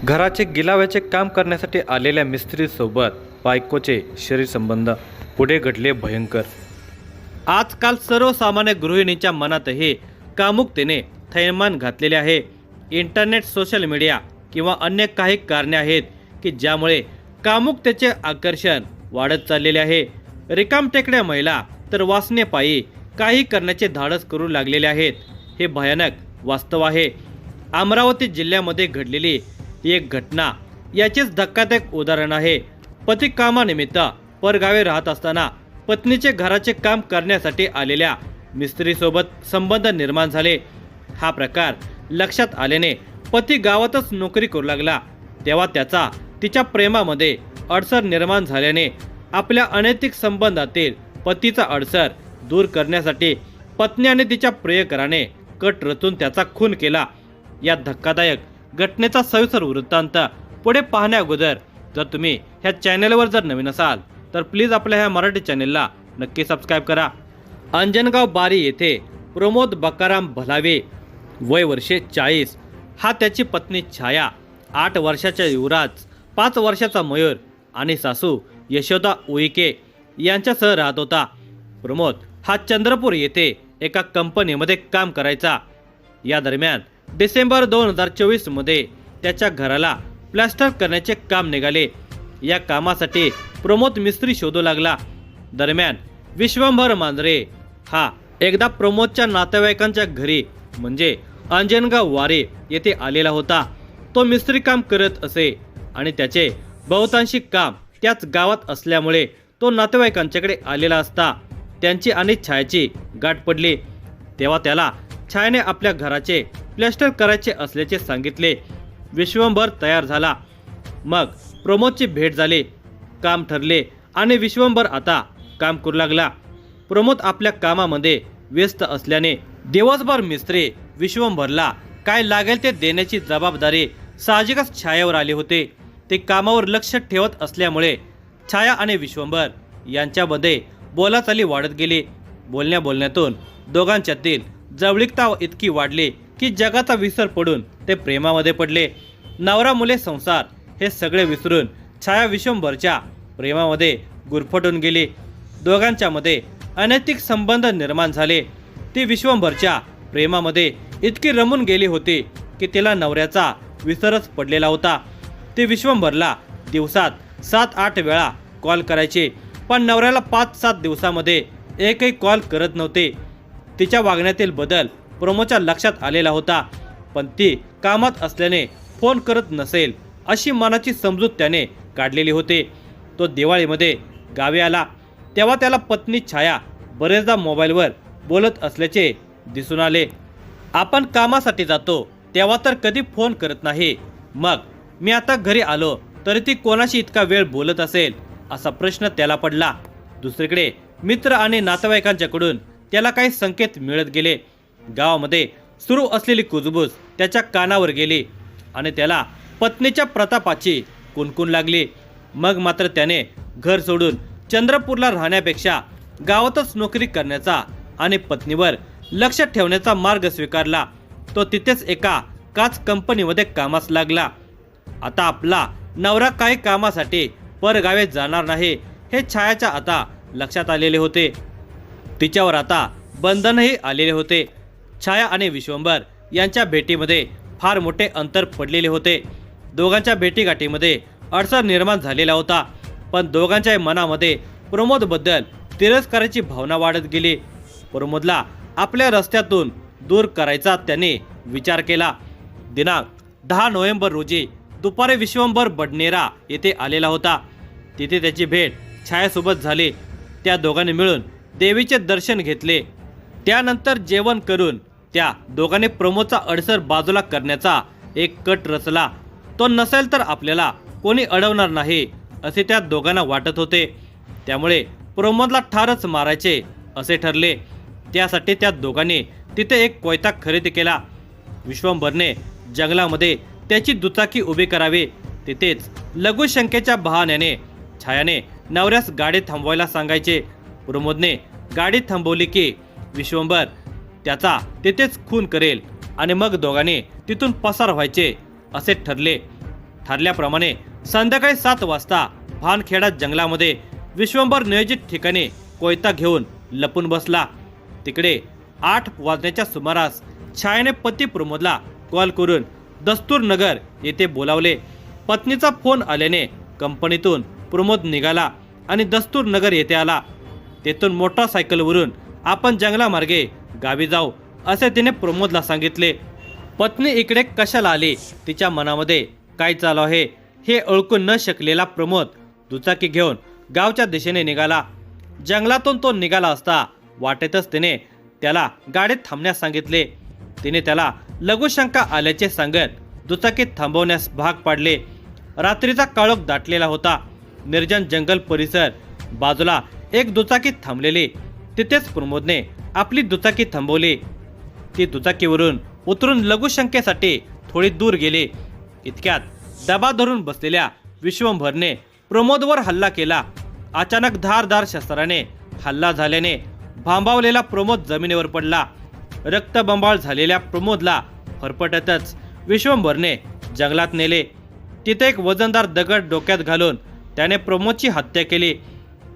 घराचे गिलाव्याचे काम करण्यासाठी आलेल्या मिस्त्रीसोबत बायकोचे शरीर संबंध पुढे घडले भयंकर। आजकाल सर्वसामान्य गृहिणींच्या मनातही कामुकतेने थैमान घातलेले आहे। इंटरनेट, सोशल मीडिया किंवा अन्य काही कारणे आहेत की ज्यामुळे कामुकतेचे आकर्षण वाढत चाललेले आहे। रिकामटेकड्या महिला तर वासनेपायी काही करण्याचे धाडस करू लागलेले आहेत। हे भयानक वास्तव आहे। अमरावती जिल्ह्यामध्ये घडलेली एक घटना याचेच धक्कादायक उदाहरण आहे। पती कामानिमित्त परगावी राहत असताना पत्नीचे घराचे काम करण्यासाठी आलेल्या मिस्त्रीसोबत संबंध निर्माण झाले। हा प्रकार लक्षात आल्याने पती गावातच नोकरी करू लागला। तेव्हा त्याचा तिच्या प्रेमामध्ये अडसर निर्माण झाल्याने आपल्या अनैतिक संबंधातील पतीचा अडसर दूर करण्यासाठी पत्नी आणि तिच्या प्रियकराने कट रचून त्याचा खून केला। या धक्कादायक घटनेचा सविस्तर वृत्तांत पुढे पाहण्या अगोदर जर तुम्ही ह्या चॅनलवर जर नवीन असाल तर प्लीज आपल्या ह्या मराठी चॅनलला नक्की सबस्क्राईब करा। अंजनगाव बारी येथे प्रमोद बकाराम भलावे, वय वर्षे 40, हा त्याची पत्नी छाया, 8 वर्षाचा युवराज, 5 वर्षाचा मयूर आणि सासू यशोदा उईके यांच्यासह राहत होता। प्रमोद हा चंद्रपूर येथे एका कंपनीमध्ये काम करायचा। या दरम्यान डिसेंबर 2024 मध्ये त्याच्या घराला प्लास्टर करण्याचे काम निघाले। या कामासाठी प्रमोद मिस्त्री शोधू लागला। दरम्यान विश्वंभर मांजरे हा एकदा प्रमोदच्या नातेवाईकांच्या घरी म्हणजे अंजनगाव वारे येथे आलेला होता। तो मिस्त्री काम करत असे आणि त्याचे बहुतांशी काम त्याच गावात असल्यामुळे तो नातेवाईकांच्याकडे आलेला असता। त्यांची आणि छायाची गाठ पडली तेव्हा त्याला छायाने आपल्या घराचे प्लास्टर करायचे असल्याचे सांगितले। विश्वंभर तयार झाला। मग प्रमोदची भेट झाली, काम ठरले आणि विश्वंभर आता काम करू लागला। प्रमोद आपल्या कामामध्ये व्यस्त असल्याने दिवसभर मिस्त्री विश्वंभरला काय लागेल ते देण्याची जबाबदारी साहजिकच छायावर आली होते। ते कामावर लक्ष ठेवत असल्यामुळे छाया आणि विश्वंभर यांच्यामध्ये बोलाचाली वाढत गेली। बोलण्यातून दोघांच्यातील जवळीकता इतकी वाढली की जगाचा विसर पडून ते प्रेमामध्ये पडले। नवरा मुले संसार हे सगळे विसरून छाया विश्वंभरच्या प्रेमामध्ये गुरफटून गेली। दोघांच्या मध्ये अनैतिक संबंध निर्माण झाले। ती विश्वंभरच्या प्रेमामध्ये इतकी रमून गेली होती की तिला नवऱ्याचा विसरच पडलेला होता। ती विश्वंभरला दिवसात 7-8 वेळा कॉल करायची, पण नवऱ्याला 5-7 दिवसामध्ये एकही कॉल करत नव्हते। तिच्या वागण्यातील बदल प्रमोदच्या लक्षात आलेला होता, पण ती कामात असल्याने फोन करत नसेल अशी मनाची समजूत त्याने काढलेली होती। तो दिवाळीमध्ये गावी आला तेव्हा त्याला पत्नी छाया बरेचदा मोबाईलवर बोलत असल्याचे दिसून आले। आपण कामासाठी जातो तेव्हा तर कधी फोन करत नाही, मग मी आता घरी आलो तरी ती कोणाशी इतका वेळ बोलत असेल असा प्रश्न त्याला पडला। दुसरीकडे मित्र आणि नातेवाईकांच्याकडून त्याला काही संकेत मिळत गेले। गावामध्ये सुरू असलेली कुजबूज त्याच्या कानावर गेली आणि त्याला पत्नीच्या प्रतापाची कुणकुण लागली। मग मात्र त्याने घर सोडून चंद्रपूरला राहण्यापेक्षा गावातच नोकरी करण्याचा आणि पत्नीवर लक्ष ठेवण्याचा मार्ग स्वीकारला। तो तिथेच एका काच कंपनीमध्ये कामास लागला। आता आपला नवरा काही कामासाठी परगावे जाणार नाही हे छायाच्या आता लक्षात आलेले होते। तिच्यावर आता बंधनही आलेले होते। छाया आणि विश्वंभर यांच्या भेटीमध्ये फार मोठे अंतर पडलेले होते। दोघांच्या भेटीगाठीमध्ये अडसर निर्माण झालेला होता, पण दोघांच्या मनामध्ये प्रमोदबद्दल तिरस्काराची भावना वाढत गेली। प्रमोदला आपल्या रस्त्यातून दूर करायचा त्याने विचार केला। दिनांक 10 नोव्हेंबर रोजी दुपारी विश्वंभर बडनेरा येथे आलेला होता। तिथे त्याची भेट छायासोबत झाली। त्या दोघांनी मिळून देवीचे दर्शन घेतले। त्यानंतर जेवण करून त्या दोघांनी प्रमोदचा अडसर बाजूला करण्याचा एक कट रचला। तो नसेल तर आपल्याला कोणी अडवणार नाही असे त्या दोघांना वाटत होते, त्यामुळे प्रमोदला ठारच मारायचे असे ठरले। त्यासाठी त्या दोघांनी तिथे एक कोयता खरेदी केला। विश्वंभरने जंगलामध्ये त्याची दुचाकी उभी करावी। तिथेच लघुशंकेच्या बहाण्याने छायाने नवऱ्यास गाडी थांबवायला सांगायचे। प्रमोदने गाडी थांबवली की विश्वंभर त्याचा तिथेच खून करेल आणि मग दोघांनी तिथून पसार व्हायचे असे ठरले। ठरल्याप्रमाणे संध्याकाळी 7 वाजता भानखेडा जंगलामध्ये विश्वंभर नियोजित ठिकाणी कोयता घेऊन लपून बसला। तिकडे 8 वाजण्याच्या सुमारास छायाने पती प्रमोदला कॉल करून दस्तूरनगर येथे बोलावले। पत्नीचा फोन आल्याने कंपनीतून प्रमोद निघाला आणि दस्तूरनगर येथे आला। तेथून मोटारसायकलवरून आपण जंगलामार्गे गावी जाऊ असे तिने प्रमोदला सांगितले। पत्नी इकडे कशाला आली, तिच्या मनामध्ये काय चालू आहे हे ओळखून न शकलेला प्रमोद दुचाकी घेऊन गावच्या दिशेने निघाला। जंगलातून तो निघाला असता वाटेतच तिने त्याला गाडीत थांबण्यास सांगितले। तिने त्याला लघुशंका आल्याचे सांगत दुचाकी थांबवण्यास भाग पाडले। रात्रीचा काळोख दाटलेला होता। निर्जन जंगल परिसर, बाजूला एक दुचाकी थांबलेली। तिथेच प्रमोदने आपली दुचाकी थांबवली। ती दुचाकीवरून उतरून लघुशंकेसाठी थोडी दूर गेली। इतक्यात दबा धरून बसलेल्या विश्वंभरने प्रमोदवर हल्ला केला। अचानक धारदार शस्त्राने हल्ला झाल्याने भांबावलेला प्रमोद जमिनीवर पडला। रक्तबंबाळ झालेल्या प्रमोदला फरफटतच विश्वंभरने जंगलात नेले। तिथे एक वजनदार दगड डोक्यात घालून त्याने प्रमोदची हत्या केली।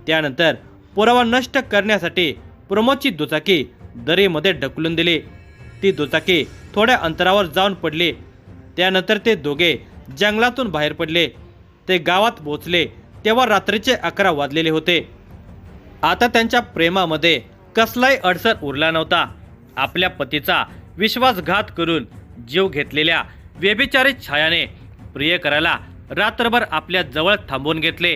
त्यानंतर पुरावा नष्ट करण्यासाठी प्रमोदची दुचाकी दरीमध्ये ढकलून दिली। ती दुचाकी थोड्या अंतरावर जाऊन पडली। त्यानंतर ते दोघे जंगलातून बाहेर पडले। ते गावात पोहोचले तेव्हा रात्रीचे 11 वाजलेले होते। आता त्यांच्या प्रेमामध्ये कसलाही अडसर उरला नव्हता। आपल्या पतीचा विश्वासघात करून जीव घेतलेल्या व्यभिचारी छायाने प्रियकराला रात्रभर आपल्या जवळ थांबवून घेतले।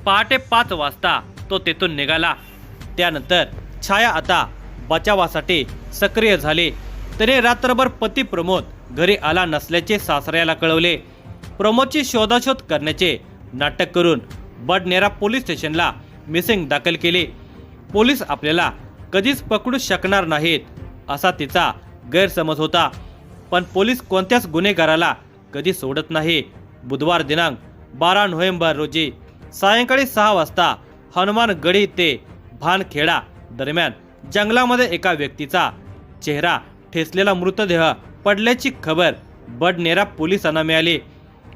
पहाटे 5 वाजता तो तेथून निघाला। त्यानंतर छाया आता बचावासाठी सक्रिय झाली। तरी रात्रभर पती प्रमोद घरी आला नसल्याचे सासऱ्याला कळवले। प्रमोदची शोधाशोध करण्याचे नाटक करून बडनेरा पोलीस स्टेशनला मिसिंग दाखल केली। पोलीस आपल्याला कधीच पकडू शकणार नाहीत असा तिचा गैरसमज होता, पण पोलीस कोणत्याच गुन्हेगाराला कधी सोडत नाही। बुधवार दिनांक 12 नोव्हेंबर रोजी सायंकाळी 6 वाजता हनुमानगडी ते भानखेडा दरम्यान जंगलामध्ये एका व्यक्तीचा चेहरा ठेचलेला मृतदेह पडल्याची खबर बडनेरा पोलिसांना मिळाली।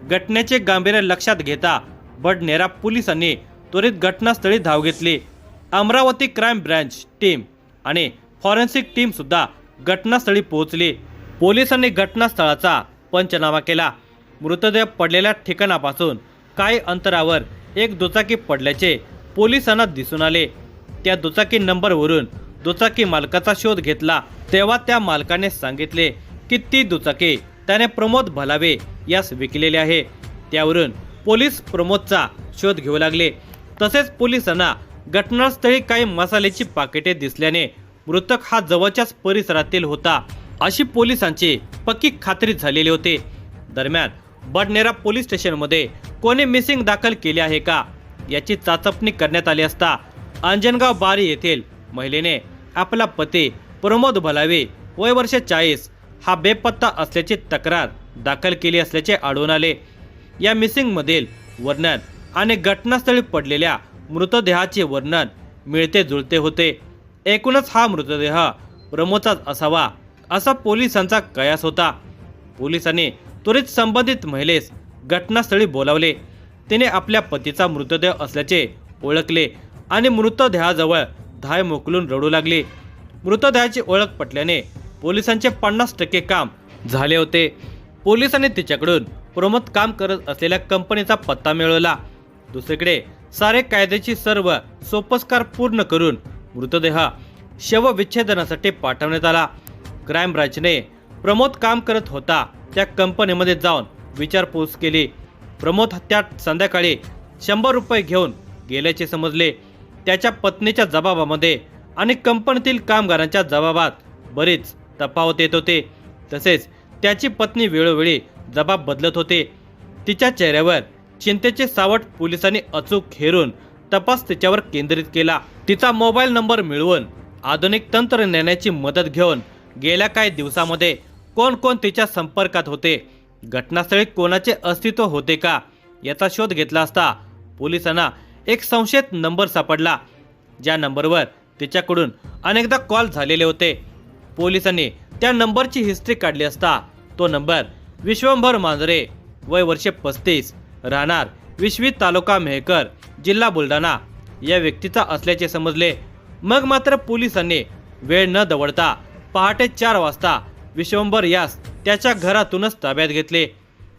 घटनेचे गांभीर्य लक्षात घेता बडनेरा पोलिसांनी त्वरित घटनास्थळी धाव घेतली। अमरावती क्राईम ब्रँच टीम आणि फॉरेन्सिक टीम सुद्धा घटनास्थळी पोहोचली। पोलिसांनी घटनास्थळाचा पंचनामा केला। मृतदेह पडलेल्या ठिकाणापासून काही अंतरावर एक दुचाकी पडल्याचे पोलिसांना दिसून आले। त्या दुचाकी नंबरवरून दुचाकी मालकाचा शोध घेतला तेव्हा त्या मालकाने सांगितले की ती दुचाकी त्याने प्रमोद भलावे यास विकलेली आहे। त्यावरून पोलीस प्रमोदचा शोध घेऊ लागले। तसेच पोलिसांना घटनास्थळी काही मसाल्याची पाकिटे दिसल्याने मृतक हा जवळच्याच परिसरातील होता अशी पोलिसांची पक्की खात्री झालेली होती। दरम्यान बडनेरा पोलीस स्टेशनमध्ये कोणी मिसिंग दाखल केले आहे का याची चाचपणी करण्यात आली असता अंजनगाव बारी येथील महिलेने आपला पती प्रमोद भलावे वय वर्ष 40 हा बेपत्ता असल्याची तक्रार दाखल केली असल्याचे आढळून आले। या मिसिंग मधील वर्णन आणि घटनास्थळी पडलेल्या मृतदेहाचे वर्णन मिळते जुळते होते। एकूणच हा मृतदेह प्रमोदचाच असावा असा पोलिसांचा कयास होता। पोलिसांनी त्वरित संबंधित महिलेस घटनास्थळी बोलावले। तिने आपल्या पतीचा मृतदेह असल्याचे ओळखले आणि मृतदेहाजवळ धाय मोकलून रडू लागली। मृतदेहाची ओळख पटल्याने पोलिसांचे 50% काम झाले होते। पोलिसांनी तिच्याकडून प्रमोद काम करत असलेल्या कंपनीचा पत्ता मिळवला। दुसरीकडे सारे कायद्याची सर्व सोपस्कार पूर्ण करून मृतदेह शवविच्छेदनासाठी पाठवण्यात आला। क्राईम ब्रांचने प्रमोद काम करत होता त्या कंपनीमध्ये जाऊन विचारपूस केली। प्रमोद त्या संध्याकाळी 100 रुपये घेऊन गेल्याचे समजले। त्याच्या पत्नीच्या जबाबामध्ये आणि कंपनीतील कामगारांच्या जबाबात बरीच तफावत येत होते। तसेच त्याची पत्नी वेळोवेळी जबाब बदलत होते। तिच्या चेहऱ्यावर चिंतेचे सावट पोलिसांनी अचूक हेरून तपास तिच्यावर केंद्रित केला। तिचा मोबाईल नंबर मिळवून आधुनिक तंत्रज्ञानाची मदत घेऊन गेल्या काही दिवसामध्ये कोण कोण तिच्या संपर्कात होते, घटनास्थळी कोणाचे अस्तित्व होते का याचा शोध घेतला असता पोलिसांना एक संशयित नंबर सापडला, ज्या नंबरवर तिच्याकडून अनेकदा कॉल झालेले होते। पोलिसांनी त्या नंबरची हिस्ट्री काढली असता तो नंबर विश्वंभर मांजरे वय वर्ष 35, राहणार विश्वी तालुका मेहकर, जिल्हा बुलढाणा या व्यक्तीचा असल्याचे समजले. मग मात्र पोलिसांनी वेळ न दवडता पहाटे 4 वाजता विश्वंभर यास त्याच्या घरातूनच ताब्यात घेतले.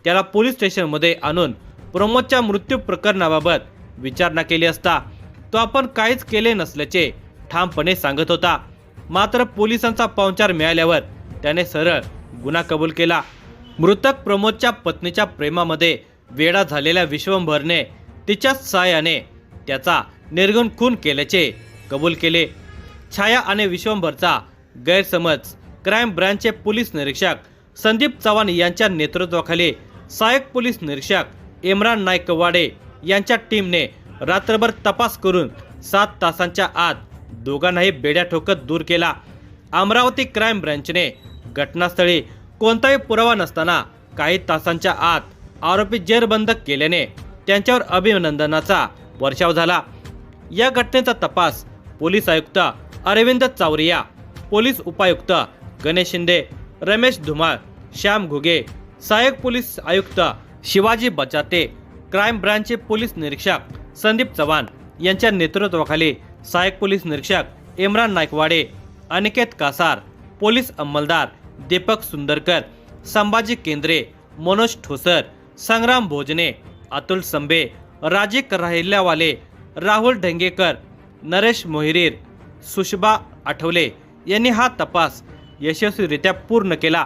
त्याला पोलीस स्टेशनमध्ये आणून प्रमोदच्या मृत्यू प्रकरणाबाबत विचारणा केली असता तो आपण काहीच केले नसल्याचे ठामपणे सांगत होता. मात्र पोलिसांचा पाहुणचार मिळाल्यावर त्याने सरळ गुन्हा कबूल केला. मृतक प्रमोदच्या पत्नीच्या प्रेमामध्ये वेडा झालेल्या विश्वंभरने तिच्याच सहाय्याने त्याचा निर्गुण खून केल्याचे कबूल केले. छाया आणि विश्वंभरचा गैरसमज क्राईम ब्रांचचे पोलीस निरीक्षक संदीप चव्हाण यांच्या नेतृत्वाखाली सहाय्यक पोलीस निरीक्षक इम्रान नायकवाडे यांच्या टीमने रात्रभर तपास करून 7 तासांच्या आत दोघांनाही बेड्या ठोकत दूर केला. अमरावती क्राईम ब्रांचने घटनास्थळी कोणताही पुरावा नसताना काही तासांच्या आत आरोपी जेरबंद केल्याने त्यांच्यावर अभिनंदनाचा वर्षाव झाला. या घटनेचा तपास पोलीस आयुक्त अरविंद चावरिया, पोलीस उपायुक्त गणेश शिंदे, रमेश धुमाळ, श्याम घुगे, सहाय्यक पोलीस आयुक्त शिवाजी बचाते, क्राईम ब्रांचचे पोलीस निरीक्षक संदीप चव्हाण यांच्या नेतृत्वाखाली सहाय्यक पोलीस निरीक्षक इम्रान नायकवाडे, अनिकेत कासार, पोलीस अंमलदार दीपक सुंदरकर, संभाजी केंद्रे, मनोज ठोसर, संग्राम भोजने, अतुल संबे, राजिक राहिल्यावाले, राहुल ढंगेकर, नरेश मोहिरीर, सुषबा आठवले यांनी हा तपास यशस्वीरित्या पूर्ण केला.